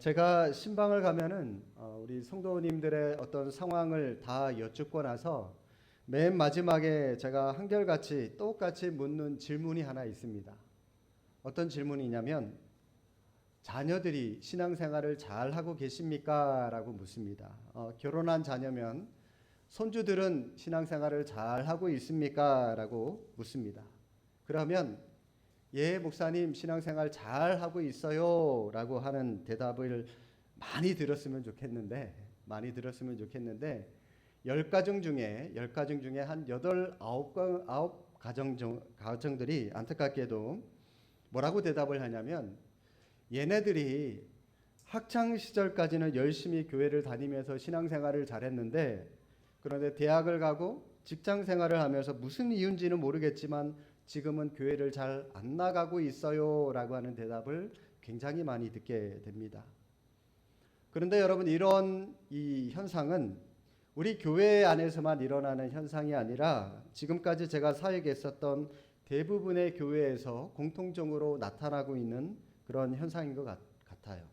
제가 신방을 가면은 우리 성도님들의 어떤 상황을 다 여쭙고 나서 맨 마지막에 제가 한결같이 똑같이 묻는 질문이 하나 있습니다. 어떤 질문이냐면 자녀들이 신앙생활을 잘 하고 계십니까? 라고 묻습니다. 결혼한 자녀면 손주들은 신앙생활을 잘 하고 있습니까? 라고 묻습니다. 그러면 예, 목사님 신앙생활 잘 하고 있어요 라고 하는 대답을 많이 들었으면 좋겠는데 10가정 중에 한 9 가정들이 안타깝게도 뭐라고 대답을 하냐면 얘네들이 학창 시절까지는 열심히 교회를 다니면서 신앙생활을 잘했는데 그런데 대학을 가고 직장 생활을 하면서 무슨 이유인지는 모르겠지만 지금은 교회를 잘 안 나가고 있어요 라고 하는 대답을 굉장히 많이 듣게 됩니다. 그런데 여러분, 이런 이 현상은 우리 교회 안에서만 일어나는 현상이 아니라 지금까지 제가 사역했었던 대부분의 교회에서 공통적으로 나타나고 있는 그런 현상인 것 같아요.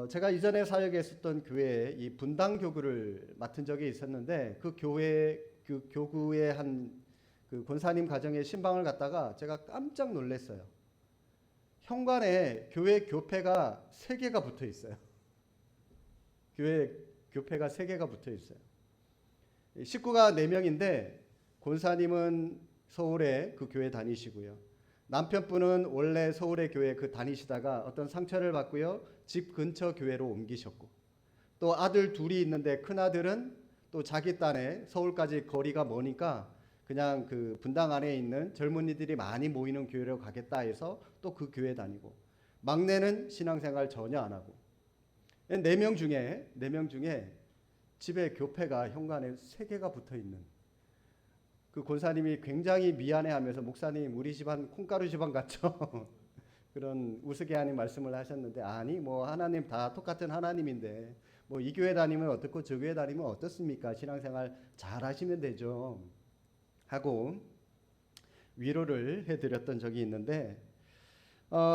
제가 이전에 사역했었던 교회에 이 분당 교구를 맡은 적이 있었는데 그 교구의 한 그 권사님 가정에 신방을 갔다가 제가 깜짝 놀랐어요. 현관에 교회 교패가 3개가 붙어 있어요. 교회 교패가 3개가 붙어 있어요. 식구가 4명인데 권사님은 서울에 그 교회 다니시고요. 남편분은 원래 서울의 교회 그 다니시다가 어떤 상처를 받고요. 집 근처 교회로 옮기셨고 또 아들 둘이 있는데 큰아들은 또 자기 딴에 서울까지 거리가 머니까 그냥 그 분당 안에 있는 젊은이들이 많이 모이는 교회로 가겠다 해서 또 그 교회 다니고 막내는 신앙생활 전혀 안 하고 4명 중에 집에 교패가 현관에 3개가 붙어 있는 그 권사님이 굉장히 미안해하면서 목사님 우리 집안 콩가루 집안 같죠? 그런 우스개하는 말씀을 하셨는데 아니 뭐 하나님 다 똑같은 하나님인데 뭐 이 교회 다니면 어떻고 저 교회 다니면 어떻습니까? 신앙생활 잘 하시면 되죠 하고 위로를 해드렸던 적이 있는데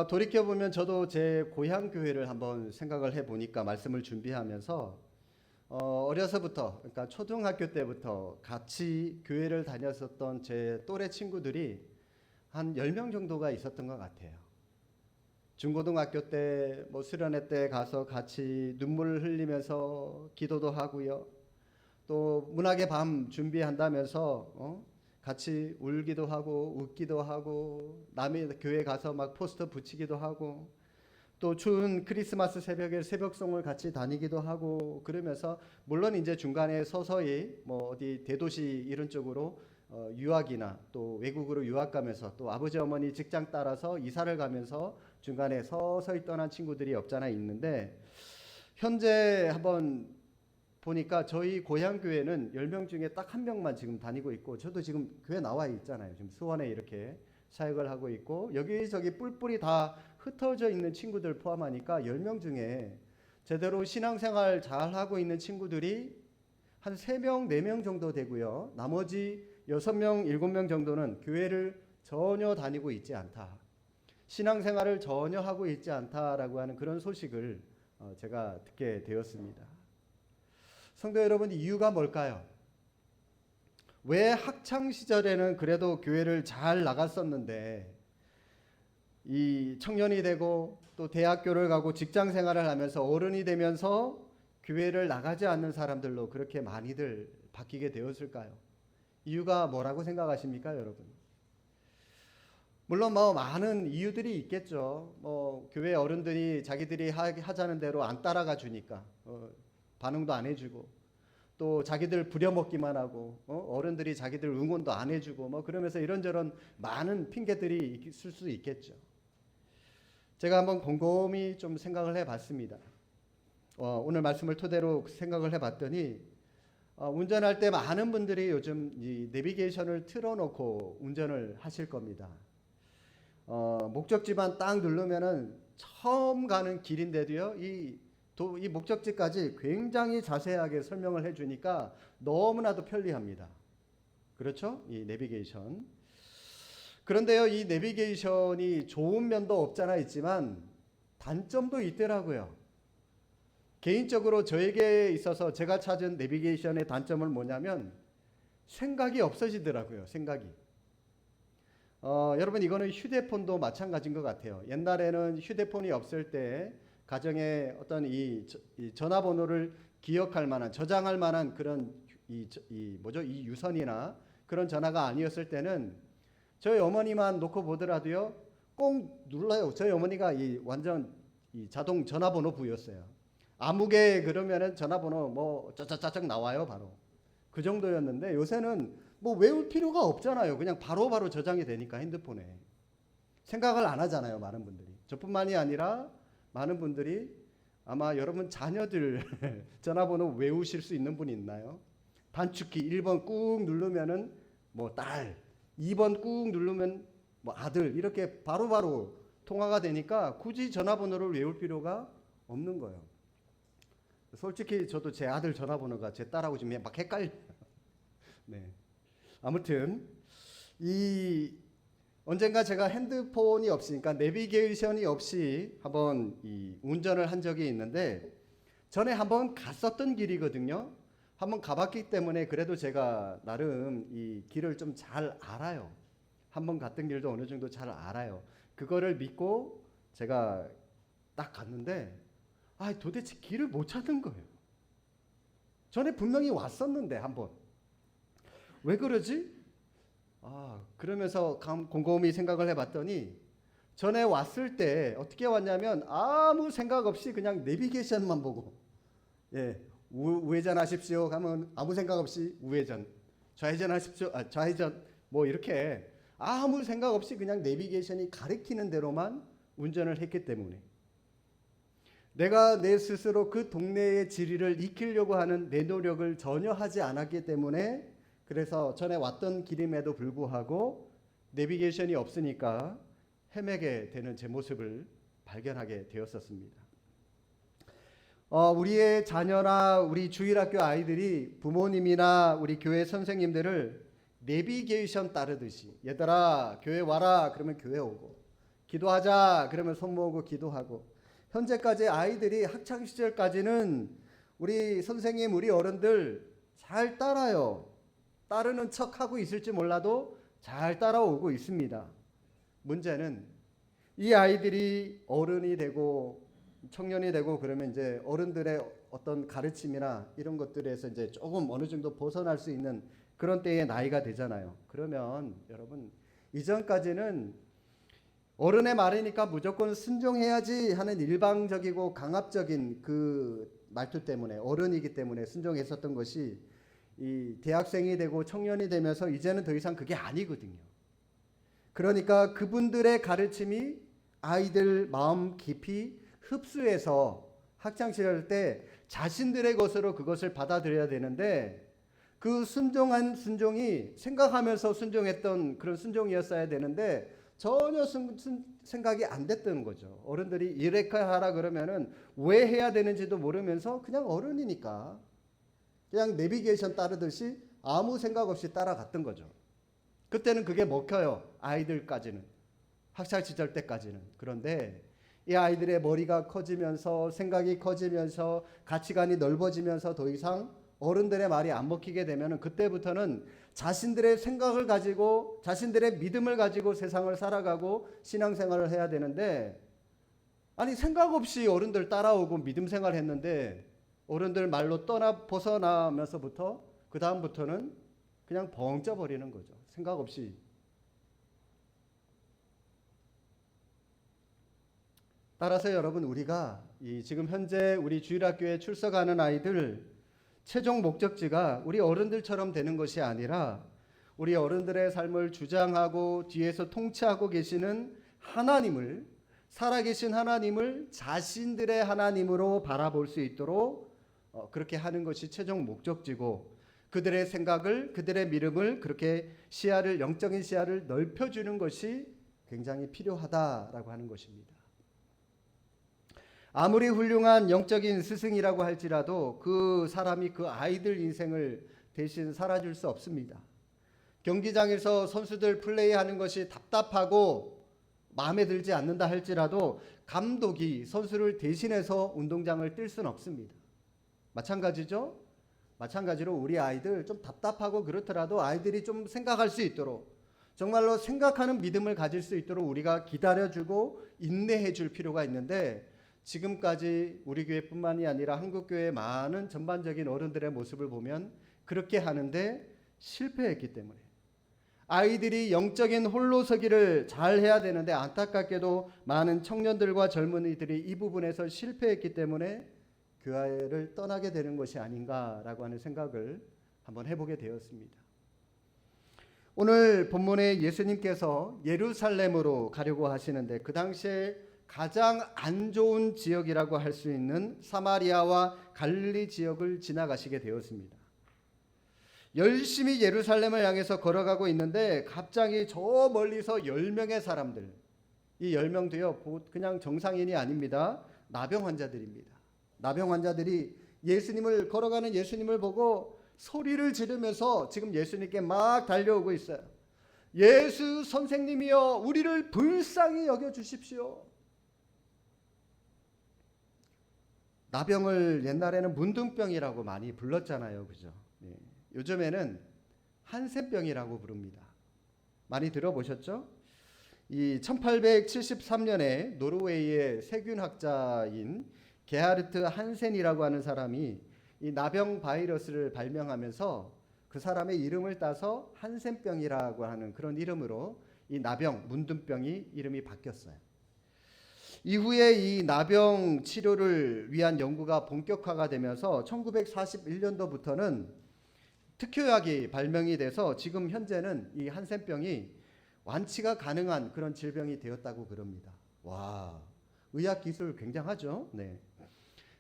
돌이켜보면 저도 제 고향 교회를 한번 생각을 해보니까 말씀을 준비하면서 어려서부터 그러니까 초등학교 때부터 같이 교회를 다녔었던 제 또래 친구들이 한 10명 정도가 있었던 것 같아요. 중고등학교 때 뭐 수련회 때 가서 같이 눈물을 흘리면서 기도도 하고요. 또 문학의 밤 준비한다면서 같이 울기도 하고 웃기도 하고 남의 교회 가서 막 포스터 붙이기도 하고 또 추운 크리스마스 새벽에 새벽송을 같이 다니기도 하고 그러면서 물론 이제 중간에 서서히 뭐 어디 대도시 이런 쪽으로 유학이나 또 외국으로 유학 가면서 또 아버지 어머니 직장 따라서 이사를 가면서 중간에 서서히 떠난 친구들이 없잖아 있는데 현재 한번 보니까 저희 고향 교회는 10명 중에 딱 1명만 지금 다니고 있고 저도 지금 교회 나와 있잖아요. 지금 수원에 이렇게 사역을 하고 있고 여기저기 뿔뿔이 다 흩어져 있는 친구들 포함하니까 10명 중에 제대로 신앙생활 잘 하고 있는 친구들이 한 3명, 4명 정도 되고요. 나머지 6명, 7명 정도는 교회를 전혀 다니고 있지 않다. 신앙생활을 전혀 하고 있지 않다라고 하는 그런 소식을 제가 듣게 되었습니다. 성도 여러분, 이유가 뭘까요? 왜 학창 시절에는 그래도 교회를 잘 나갔었는데 이 청년이 되고 또 대학교를 가고 직장 생활을 하면서 어른이 되면서 교회를 나가지 않는 사람들로 그렇게 많이들 바뀌게 되었을까요? 이유가 뭐라고 생각하십니까, 여러분? 물론 뭐 많은 이유들이 있겠죠. 뭐 교회 어른들이 자기들이 하자는 대로 안 따라가 주니까 반응도 안 해주고 또 자기들 부려먹기만 하고 어른들이 자기들 응원도 안 해주고 뭐 그러면서 이런저런 많은 핑계들이 있을 수 있겠죠. 제가 한번 곰곰이 좀 생각을 해봤습니다. 오늘 말씀을 토대로 생각을 해봤더니 운전할 때 많은 분들이 요즘 이 내비게이션을 틀어놓고 운전을 하실 겁니다. 목적지만 딱 누르면은 처음 가는 길인데도요, 이 목적지까지 굉장히 자세하게 설명을 해주니까 너무나도 편리합니다. 그렇죠? 이 내비게이션. 그런데요, 이 내비게이션이 좋은 면도 없잖아 있지만 단점도 있더라고요. 개인적으로 저에게 있어서 제가 찾은 내비게이션의 단점은 뭐냐면 생각이 없어지더라고요. 생각이. 여러분 이거는 휴대폰도 마찬가지인 것 같아요. 옛날에는 휴대폰이 없을 때 가정에 어떤 이 전화번호를 기억할 만한, 저장할 만한 그런 이 유선이나 그런 전화가 아니었을 때는 저희 어머니만 놓고 보더라도요 꼭 눌러요. 저희 어머니가 완전 자동 전화번호 부였어요. 아무개 그러면은 전화번호 뭐 짜짜짜짝 나와요 바로. 그 정도였는데 요새는 뭐 외울 필요가 없잖아요. 그냥 바로바로 저장이 되니까 핸드폰에. 생각을 안 하잖아요 많은 분들이. 저뿐만이 아니라 많은 분들이 아마 여러분 자녀들 전화번호 외우실 수 있는 분이 있나요? 단축키 1번 꾹 누르면은 뭐 딸, 2번 꾹 누르면 뭐 아들 이렇게 바로바로 통화가 되니까 굳이 전화번호를 외울 필요가 없는 거예요. 솔직히 저도 제 아들 전화번호가 제 딸하고 지금 막 헷갈려요. 네. 아무튼 언젠가 제가 핸드폰이 없으니까 내비게이션이 없이 한번 운전을 한 적이 있는데 전에 한번 갔었던 길이거든요. 한번 가봤기 때문에 그래도 제가 나름 이 길을 좀 잘 알아요. 한번 갔던 길도 어느 정도 잘 알아요. 그거를 믿고 제가 딱 갔는데 도대체 길을 못 찾는 거예요. 전에 분명히 왔었는데 한번. 왜 그러지? 그러면서 곰곰이 생각을 해봤더니 전에 왔을 때 어떻게 왔냐면 아무 생각 없이 그냥 내비게이션만 보고 우회전 하십시오 하면 아무 생각 없이 우회전, 좌회전 하십시오, 좌회전 뭐 이렇게 아무 생각 없이 그냥 내비게이션이 가리키는 대로만 운전을 했기 때문에 내가 내 스스로 그 동네의 지리를 익히려고 하는 내 노력을 전혀 하지 않았기 때문에 그래서 전에 왔던 길임에도 불구하고 내비게이션이 없으니까 헤매게 되는 제 모습을 발견하게 되었었습니다. 우리의 자녀나 우리 주일학교 아이들이 부모님이나 우리 교회 선생님들을 내비게이션 따르듯이 얘들아 교회 와라 그러면 교회 오고 기도하자 그러면 손 모으고 기도하고 현재까지 아이들이 학창시절까지는 우리 선생님 우리 어른들 잘 따라요. 따르는 척하고 있을지 몰라도 잘 따라오고 있습니다. 문제는 이 아이들이 어른이 되고 청년이 되고 그러면 이제 어른들의 어떤 가르침이나 이런 것들에서 이제 조금 어느 정도 벗어날 수 있는 그런 때의 나이가 되잖아요. 그러면 여러분 이전까지는 어른의 말이니까 무조건 순종해야지 하는 일방적이고 강압적인 그 말투 때문에 어른이기 때문에 순종했었던 것이 이 대학생이 되고 청년이 되면서 이제는 더 이상 그게 아니거든요. 그러니까 그분들의 가르침이 아이들 마음 깊이 흡수해서 학창시절 때 자신들의 것으로 그것을 받아들여야 되는데 그 순종한 순종이 생각하면서 순종했던 그런 순종이었어야 되는데 전혀 생각이 안 됐던 거죠. 어른들이 이렇게 하라 그러면은 왜 해야 되는지도 모르면서 그냥 어른이니까 그냥 내비게이션 따르듯이 아무 생각 없이 따라갔던 거죠. 그때는 그게 먹혀요. 아이들까지는. 학창시절 때까지는. 그런데 이 아이들의 머리가 커지면서 생각이 커지면서 가치관이 넓어지면서 더 이상 어른들의 말이 안 먹히게 되면 그때부터는 자신들의 생각을 가지고 자신들의 믿음을 가지고 세상을 살아가고 신앙생활을 해야 되는데 아니 생각 없이 어른들 따라오고 믿음 생활했는데 어른들 말로 벗어나면서부터 그 다음부터는 그냥 벙 쪄버리는 거죠. 생각 없이. 따라서 여러분 우리가 지금 현재 우리 주일학교에 출석하는 아이들 최종 목적지가 우리 어른들처럼 되는 것이 아니라 우리 어른들의 삶을 주장하고 뒤에서 통치하고 계시는 하나님을 살아계신 하나님을 자신들의 하나님으로 바라볼 수 있도록 그렇게 하는 것이 최종 목적지고 그들의 생각을 그들의 믿음을 그렇게 영적인 시야를 넓혀주는 것이 굉장히 필요하다라고 하는 것입니다. 아무리 훌륭한 영적인 스승이라고 할지라도 그 사람이 그 아이들 인생을 대신 살아줄 수 없습니다. 경기장에서 선수들 플레이하는 것이 답답하고 마음에 들지 않는다 할지라도 감독이 선수를 대신해서 운동장을 뛸 수는 없습니다. 마찬가지죠. 마찬가지로 우리 아이들 좀 답답하고 그렇더라도 아이들이 좀 생각할 수 있도록, 정말로 생각하는 믿음을 가질 수 있도록 우리가 기다려주고 인내해 줄 필요가 있는데, 지금까지 우리 교회뿐만이 아니라 한국교회의 많은 전반적인 어른들의 모습을 보면 그렇게 하는데 실패했기 때문에, 아이들이 영적인 홀로서기를 잘 해야 되는데 안타깝게도 많은 청년들과 젊은이들이 이 부분에서 실패했기 때문에 교회를 떠나게 되는 것이 아닌가라고 하는 생각을 한번 해보게 되었습니다. 오늘 본문에 예수님께서 예루살렘으로 가려고 하시는데, 그 당시에 가장 안 좋은 지역이라고 할 수 있는 사마리아와 갈릴리 지역을 지나가시게 되었습니다. 열심히 예루살렘을 향해서 걸어가고 있는데 갑자기 저 멀리서 10명의 사람들, 이 10명도요 그냥 정상인이 아닙니다. 나병 환자들입니다. 나병 환자들이 예수님을, 걸어가는 예수님을 보고 소리를 지르면서 지금 예수님께 막 달려오고 있어요. 예수 선생님이여, 우리를 불쌍히 여겨 주십시오. 나병을 옛날에는 문둥병이라고 많이 불렀잖아요, 그죠? 네. 요즘에는 한센병이라고 부릅니다. 많이 들어보셨죠? 이 1873년에 노르웨이의 세균학자인 게하르트 한센이라고 하는 사람이 이 나병 바이러스를 발명하면서 그 사람의 이름을 따서 한센병이라고 하는 그런 이름으로 이 나병, 문둥병이 이름이 바뀌었어요. 이후에 이 나병 치료를 위한 연구가 본격화가 되면서 1941년도부터는 특효약이 발명이 돼서 지금 현재는 이 한센병이 완치가 가능한 그런 질병이 되었다고 그럽니다. 와, 의학 기술 굉장하죠? 네.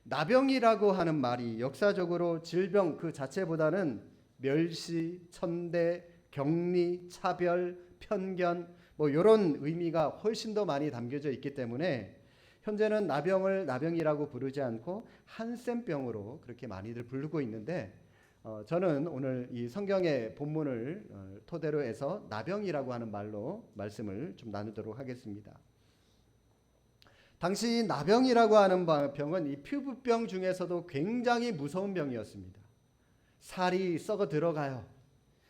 나병이라고 하는 말이 역사적으로 질병 그 자체보다는 멸시, 천대, 격리, 차별, 편견 뭐 이런 의미가 훨씬 더 많이 담겨져 있기 때문에 현재는 나병을 나병이라고 부르지 않고 한센병으로 그렇게 많이들 부르고 있는데, 저는 오늘 이 성경의 본문을 토대로 해서 나병이라고 하는 말로 말씀을 좀 나누도록 하겠습니다. 당시 나병이라고 하는 병은 이 피부병 중에서도 굉장히 무서운 병이었습니다. 살이 썩어 들어가요.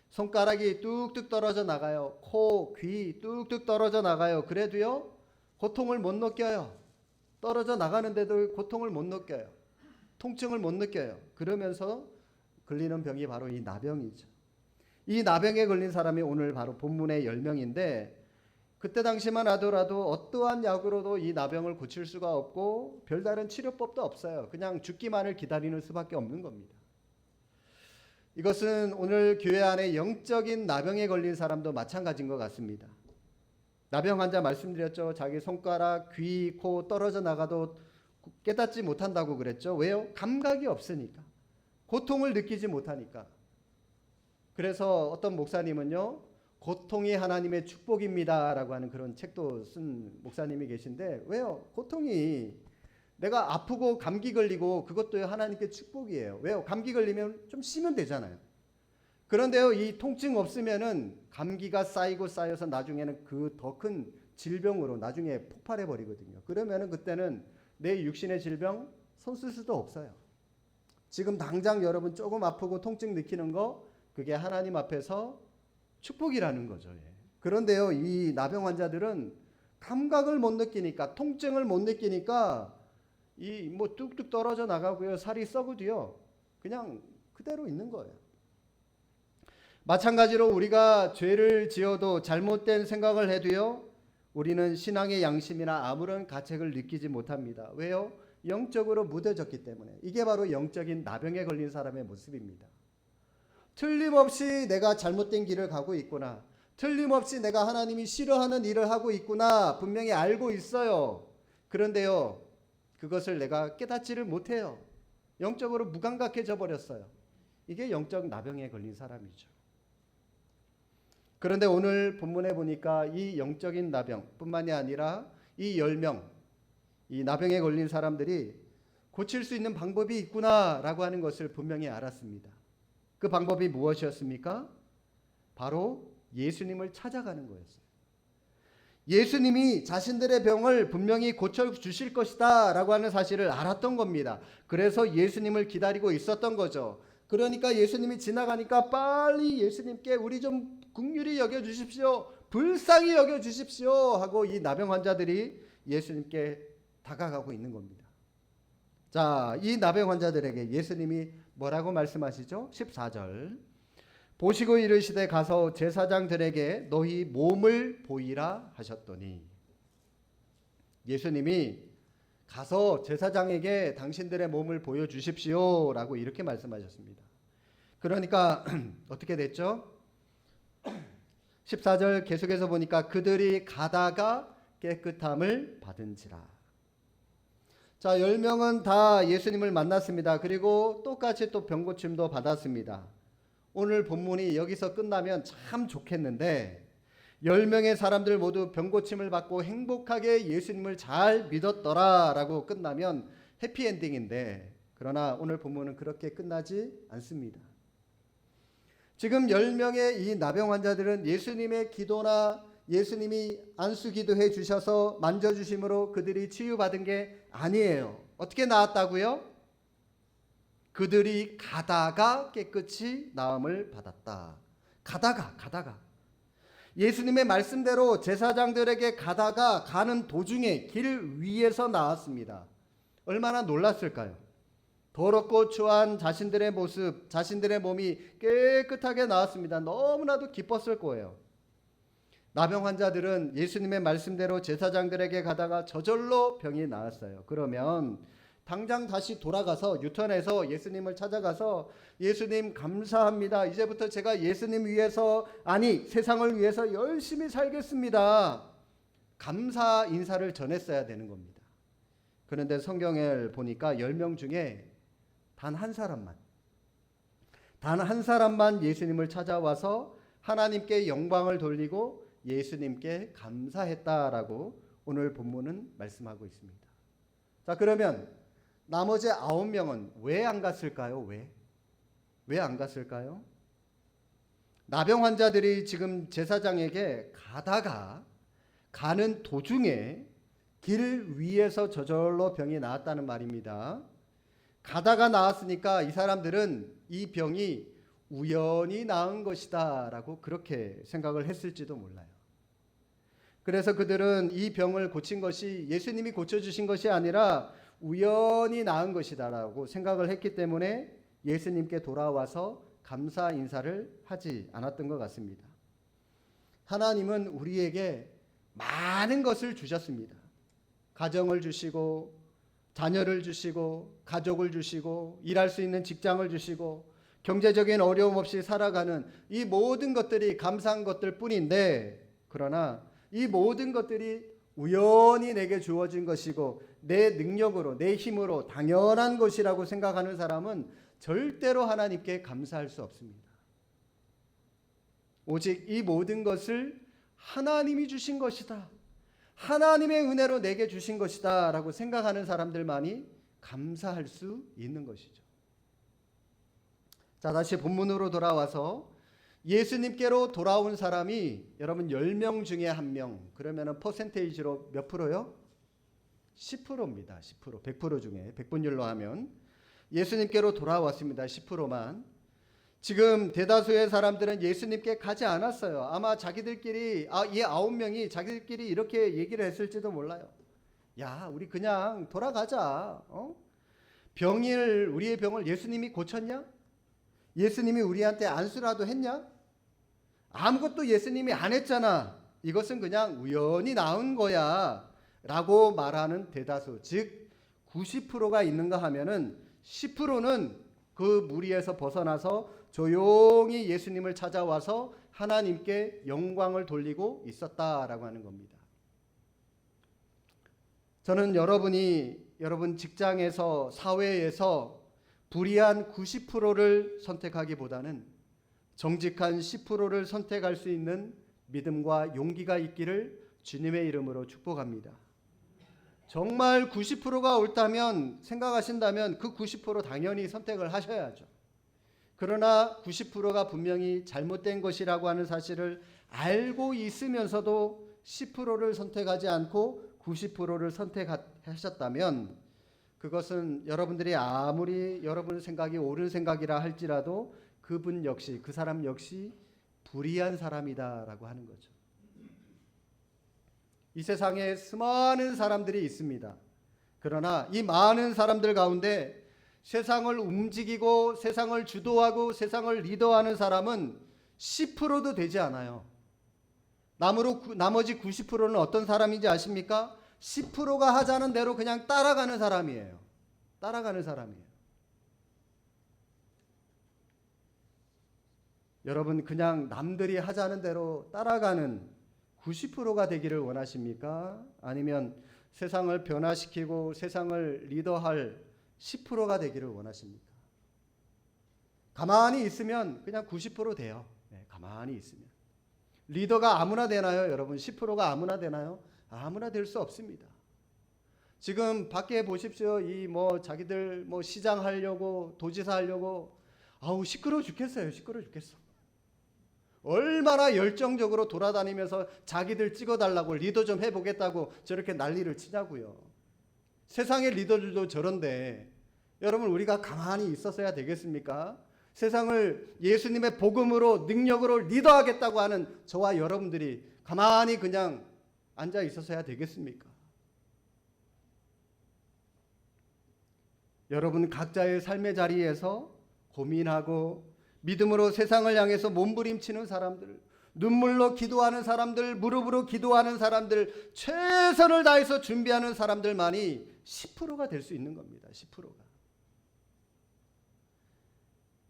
손가락이 뚝뚝 떨어져 나가요. 코, 귀 뚝뚝 떨어져 나가요. 그래도요 고통을 못 느껴요. 떨어져 나가는데도 고통을 못 느껴요. 통증을 못 느껴요. 그러면서 걸리는 병이 바로 이 나병이죠. 이 나병에 걸린 사람이 오늘 바로 본문의 10명인데, 그때 당시만 하더라도 어떠한 약으로도 이 나병을 고칠 수가 없고 별다른 치료법도 없어요. 그냥 죽기만을 기다리는 수밖에 없는 겁니다. 이것은 오늘 교회 안에 영적인 나병에 걸린 사람도 마찬가지인 것 같습니다. 나병 환자 말씀드렸죠. 자기 손가락, 귀, 코 떨어져 나가도 깨닫지 못한다고 그랬죠. 왜요? 감각이 없으니까. 고통을 느끼지 못하니까. 그래서 어떤 목사님은요, 고통이 하나님의 축복입니다 라고 하는 그런 책도 쓴 목사님이 계신데, 왜요? 고통이, 내가 아프고 감기 걸리고 그것도 하나님께 축복이에요. 왜요? 감기 걸리면 좀 쉬면 되잖아요. 그런데요, 이 통증 없으면은 감기가 쌓이고 쌓여서 나중에는 그 더 큰 질병으로 나중에 폭발해 버리거든요. 그러면은 그때는 내 육신의 질병 손 쓸 수도 없어요. 지금 당장 여러분 조금 아프고 통증 느끼는 거, 그게 하나님 앞에서 축복이라는 거죠. 그런데요, 이 나병 환자들은 감각을 못 느끼니까, 통증을 못 느끼니까 이 뭐 뚝뚝 떨어져 나가고요, 살이 썩어도요 그냥 그대로 있는 거예요. 마찬가지로 우리가 죄를 지어도 잘못된 생각을 해도요, 우리는 신앙의 양심이나 아무런 가책을 느끼지 못합니다. 왜요? 영적으로 무뎌졌기 때문에. 이게 바로 영적인 나병에 걸린 사람의 모습입니다. 틀림없이 내가 잘못된 길을 가고 있구나, 틀림없이 내가 하나님이 싫어하는 일을 하고 있구나 분명히 알고 있어요. 그런데요, 그것을 내가 깨닫지를 못해요. 영적으로 무감각해져 버렸어요. 이게 영적 나병에 걸린 사람이죠. 그런데 오늘 본문에 보니까 이 영적인 나병 뿐만이 아니라 이 10명, 이 나병에 걸린 사람들이 고칠 수 있는 방법이 있구나라고 하는 것을 분명히 알았습니다. 그 방법이 무엇이었습니까? 바로 예수님을 찾아가는 거였어요. 예수님이 자신들의 병을 분명히 고쳐주실 것이다 라고 하는 사실을 알았던 겁니다. 그래서 예수님을 기다리고 있었던 거죠. 그러니까 예수님이 지나가니까 빨리 예수님께 우리 좀 긍휼히 여겨주십시오, 불쌍히 여겨주십시오 하고 이 나병 환자들이 예수님께 다가가고 있는 겁니다. 자, 이 나병 환자들에게 예수님이 뭐라고 말씀하시죠? 14절 보시고 이르시되 가서 제사장들에게 너희 몸을 보이라 하셨더니, 예수님이 가서 제사장에게 당신들의 몸을 보여주십시오 라고 이렇게 말씀하셨습니다. 그러니까 어떻게 됐죠? 14절 계속해서 보니까 그들이 가다가 깨끗함을 받은지라. 자, 10명은 다 예수님을 만났습니다. 그리고 똑같이 또 병고침도 받았습니다. 오늘 본문이 여기서 끝나면 참 좋겠는데 10명의 사람들 모두 병고침을 받고 행복하게 예수님을 잘 믿었더라 라고 끝나면 해피엔딩인데, 그러나 오늘 본문은 그렇게 끝나지 않습니다. 지금 10명의 이 나병 환자들은 예수님의 기도나 예수님이 안수기도해 주셔서 만져주심으로 그들이 치유받은 게 아니에요. 어떻게 나았다고요? 그들이 가다가 깨끗이 나음을 받았다. 가다가 예수님의 말씀대로 제사장들에게 가다가 가는 도중에 길 위에서 나왔습니다. 얼마나 놀랐을까요? 더럽고 추한 자신들의 모습, 자신들의 몸이 깨끗하게 나왔습니다. 너무나도 기뻤을 거예요. 나병 환자들은 예수님의 말씀대로 제사장들에게 가다가 저절로 병이 나았어요. 그러면 당장 다시 돌아가서 유턴해서 예수님을 찾아가서 예수님 감사합니다. 이제부터 제가 예수님 위해서, 아니 세상을 위해서 열심히 살겠습니다. 감사 인사를 전했어야 되는 겁니다. 그런데 성경을 보니까 10명 중에 단 한 사람만 예수님을 찾아와서 하나님께 영광을 돌리고 예수님께 감사했다라고 오늘 본문은 말씀하고 있습니다. 자, 그러면 나머지 9명은 왜 안 갔을까요? 왜 안 갔을까요? 나병 환자들이 지금 제사장에게 가다가 가는 도중에 길 위에서 저절로 병이 나았다는 말입니다. 가다가 나았으니까 이 사람들은 이 병이 우연히 나은 것이다 라고 그렇게 생각을 했을지도 몰라요. 그래서 그들은 이 병을 고친 것이 예수님이 고쳐주신 것이 아니라 우연히 나은 것이다 라고 생각을 했기 때문에 예수님께 돌아와서 감사 인사를 하지 않았던 것 같습니다. 하나님은 우리에게 많은 것을 주셨습니다. 가정을 주시고 자녀를 주시고 가족을 주시고 일할 수 있는 직장을 주시고 경제적인 어려움 없이 살아가는 이 모든 것들이 감사한 것들 뿐인데, 그러나 이 모든 것들이 우연히 내게 주어진 것이고 내 능력으로 내 힘으로 당연한 것이라고 생각하는 사람은 절대로 하나님께 감사할 수 없습니다. 오직 이 모든 것을 하나님이 주신 것이다, 하나님의 은혜로 내게 주신 것이다 라고 생각하는 사람들만이 감사할 수 있는 것이죠. 자, 다시 본문으로 돌아와서 예수님께로 돌아온 사람이 여러분 10명 중에 1명, 그러면 퍼센테이지로 몇 프로요? 10%입니다. 10%. 100% 중에 100분율로 하면 예수님께로 돌아왔습니다. 10%만. 지금 대다수의 사람들은 예수님께 가지 않았어요. 아마 자기들끼리, 이 9명이 자기들끼리 이렇게 얘기를 했을지도 몰라요. 야, 우리 그냥 돌아가자. 우리의 병을 예수님이 고쳤냐? 예수님이 우리한테 안수라도 했냐? 아무것도 예수님이 안 했잖아. 이것은 그냥 우연히 나은 거야 라고 말하는 대다수, 즉 90%가 있는가 하면은 10%는 그 무리에서 벗어나서 조용히 예수님을 찾아와서 하나님께 영광을 돌리고 있었다라고 하는 겁니다. 저는 여러분 직장에서, 사회에서 불의한 90%를 선택하기보다는 정직한 10%를 선택할 수 있는 믿음과 용기가 있기를 주님의 이름으로 축복합니다. 정말 90%가 옳다면 생각하신다면 그 90% 당연히 선택을 하셔야죠. 그러나 90%가 분명히 잘못된 것이라고 하는 사실을 알고 있으면서도 10%를 선택하지 않고 90%를 선택하셨다면 그것은 여러분들이 아무리 여러분 생각이 옳은 생각이라 할지라도 그분 역시, 그 사람 역시 불의한 사람이다라고 하는 거죠. 이 세상에 수많은 사람들이 있습니다. 그러나 이 많은 사람들 가운데 세상을 움직이고 세상을 주도하고 세상을 리더하는 사람은 10%도 되지 않아요. 나머지 90%는 어떤 사람인지 아십니까? 10%가 하자는 대로 그냥 따라가는 사람이에요. 따라가는 사람이에요. 여러분, 그냥 남들이 하자는 대로 따라가는 90%가 되기를 원하십니까? 아니면 세상을 변화시키고 세상을 리더할 10%가 되기를 원하십니까? 가만히 있으면 그냥 90% 돼요. 네, 가만히 있으면. 리더가 아무나 되나요, 여러분? 10%가 아무나 되나요? 아무나 될 수 없습니다. 지금 밖에 보십시오. 이 자기들 시장 하려고 도지사 하려고 아우 시끄러워 죽겠어요. 시끄러워 죽겠어. 얼마나 열정적으로 돌아다니면서 자기들 찍어달라고 리더 좀 해보겠다고 저렇게 난리를 치냐고요. 세상의 리더들도 저런데 여러분 우리가 가만히 있었어야 되겠습니까? 세상을 예수님의 복음으로 능력으로 리더하겠다고 하는 저와 여러분들이 가만히 그냥 앉아 있었어야 되겠습니까? 여러분 각자의 삶의 자리에서 고민하고 믿음으로 세상을 향해서 몸부림치는 사람들, 눈물로 기도하는 사람들, 무릎으로 기도하는 사람들, 최선을 다해서 준비하는 사람들만이 10%가 될 수 있는 겁니다. 10%가.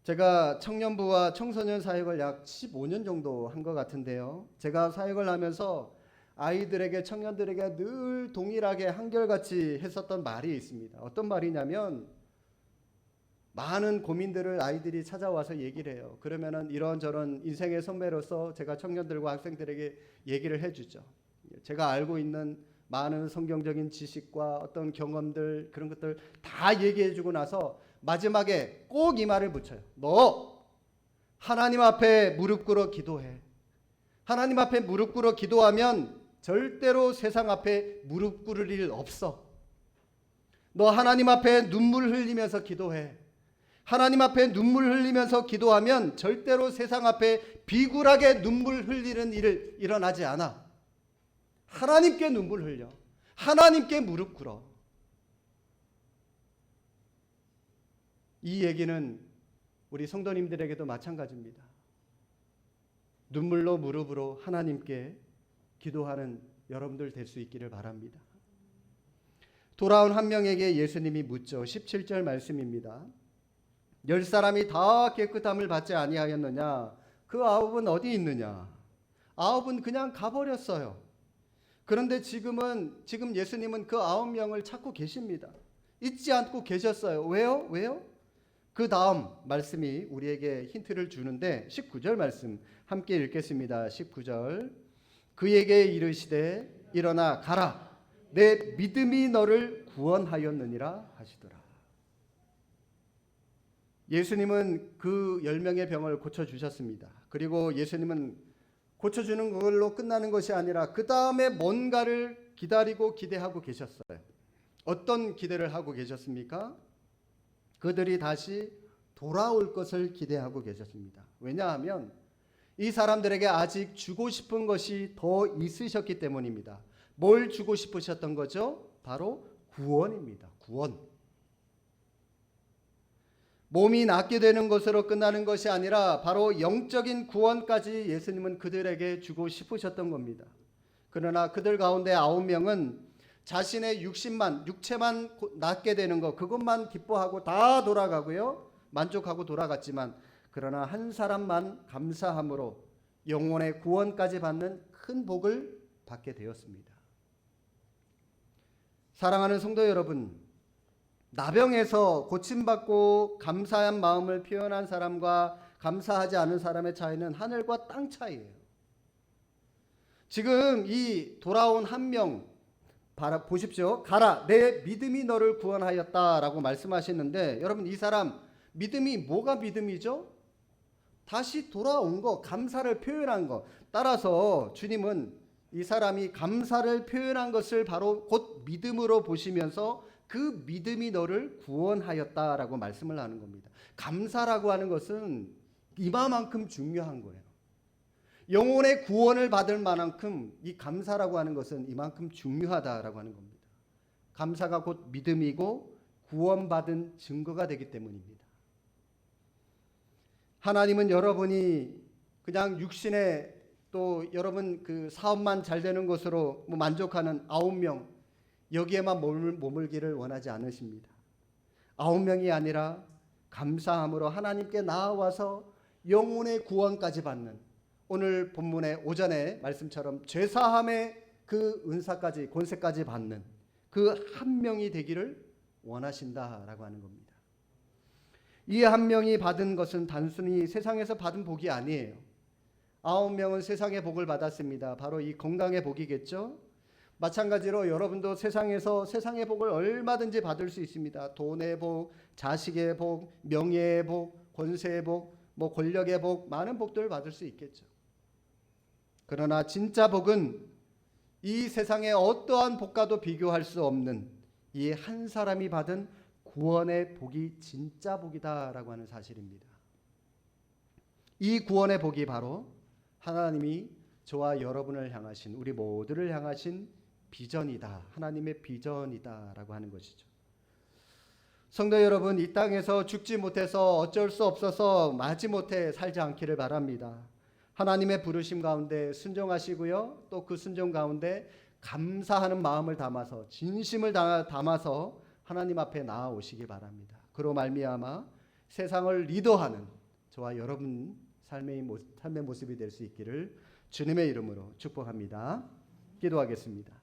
제가 청년부와 청소년 사역을 약 15년 정도 한 것 같은데요. 제가 사역을 하면서 아이들에게, 청년들에게 늘 동일하게 한결같이 했었던 말이 있습니다. 어떤 말이냐면 많은 고민들을 아이들이 찾아와서 얘기를 해요. 그러면은 이런저런 인생의 선배로서 제가 청년들과 학생들에게 얘기를 해주죠. 제가 알고 있는 많은 성경적인 지식과 어떤 경험들, 그런 것들 다 얘기해주고 나서 마지막에 꼭 이 말을 붙여요. 너 하나님 앞에 무릎 꿇어 기도해. 하나님 앞에 무릎 꿇어 기도하면 절대로 세상 앞에 무릎 꿇을 일 없어. 너 하나님 앞에 눈물 흘리면서 기도해. 하나님 앞에 눈물 흘리면서 기도하면 절대로 세상 앞에 비굴하게 눈물 흘리는 일을 일어나지 않아. 하나님께 눈물 흘려. 하나님께 무릎 꿇어. 이 얘기는 우리 성도님들에게도 마찬가지입니다. 눈물로 무릎으로 하나님께 기도하는 여러분들 될 수 있기를 바랍니다. 돌아온 한 명에게 예수님이 묻죠. 17절 말씀입니다. 10사람이 다 깨끗함을 받지 아니하였느냐? 그 9은 어디 있느냐? 9은 그냥 가버렸어요. 그런데 지금 예수님은 그 9명을 찾고 계십니다. 잊지 않고 계셨어요. 왜요? 그 다음 말씀이 우리에게 힌트를 주는데 19절 말씀 함께 읽겠습니다. 19절. 그에게 이르시되 일어나 가라. 내 믿음이 너를 구원하였느니라 하시더라. 예수님은 그 10명의 병을 고쳐주셨습니다. 그리고 예수님은 고쳐주는 걸로 끝나는 것이 아니라 그 다음에 뭔가를 기다리고 기대하고 계셨어요. 어떤 기대를 하고 계셨습니까? 그들이 다시 돌아올 것을 기대하고 계셨습니다. 왜냐하면 이 사람들에게 아직 주고 싶은 것이 더 있으셨기 때문입니다. 뭘 주고 싶으셨던 거죠? 바로 구원입니다. 구원. 몸이 낫게 되는 것으로 끝나는 것이 아니라 바로 영적인 구원까지 예수님은 그들에게 주고 싶으셨던 겁니다. 그러나 그들 가운데 9명은 자신의 육체만 낫게 되는 것, 그것만 기뻐하고 다 돌아가고요. 만족하고 돌아갔지만 그러나 한 사람만 감사함으로 영혼의 구원까지 받는 큰 복을 받게 되었습니다. 사랑하는 성도 여러분, 나병에서 고침받고 감사한 마음을 표현한 사람과 감사하지 않은 사람의 차이는 하늘과 땅 차이예요. 지금 이 돌아온 한 명 보십시오. 가라, 내 믿음이 너를 구원하였다라고 말씀하시는데 여러분 이 사람 믿음이 뭐가 믿음이죠? 다시 돌아온 거, 감사를 표현한 거. 따라서 주님은 이 사람이 감사를 표현한 것을 바로 곧 믿음으로 보시면서 그 믿음이 너를 구원하였다라고 말씀을 하는 겁니다. 감사라고 하는 것은 이만큼 중요한 거예요. 영혼의 구원을 받을 만큼 이 감사라고 하는 것은 이만큼 중요하다라고 하는 겁니다. 감사가 곧 믿음이고 구원받은 증거가 되기 때문입니다. 하나님은 여러분이 그냥 육신의 또 여러분 그 사업만 잘 되는 것으로 만족하는 9명 여기에만 머물기를 원하지 않으십니다. 9명이 아니라 감사함으로 하나님께 나아와서 영혼의 구원까지 받는 오늘 본문의 오전에 말씀처럼 죄사함의 그 은사까지 권세까지 받는 그 한 명이 되기를 원하신다라고 하는 겁니다. 이 한 명이 받은 것은 단순히 세상에서 받은 복이 아니에요. 9명은 세상의 복을 받았습니다. 바로 이 건강의 복이겠죠. 마찬가지로 여러분도 세상에서 세상의 복을 얼마든지 받을 수 있습니다. 돈의 복, 자식의 복, 명예의 복, 권세의 복, 권력의 복, 많은 복들을 받을 수 있겠죠. 그러나 진짜 복은 이 세상의 어떠한 복과도 비교할 수 없는 이 한 사람이 받은 구원의 복이 진짜 복이다라고 하는 사실입니다. 이 구원의 복이 바로 하나님이 저와 여러분을 향하신 우리 모두를 향하신 비전이다. 하나님의 비전이다라고 하는 것이죠. 성도 여러분, 이 땅에서 죽지 못해서 어쩔 수 없어서 마지못해 살지 않기를 바랍니다. 하나님의 부르심 가운데 순종하시고요. 또 그 순종 가운데 감사하는 마음을 담아서 진심을 담아서 하나님 앞에 나아오시기 바랍니다. 그로 말미암아 세상을 리더하는 저와 여러분 삶의 모습이 될 수 있기를 주님의 이름으로 축복합니다. 기도하겠습니다.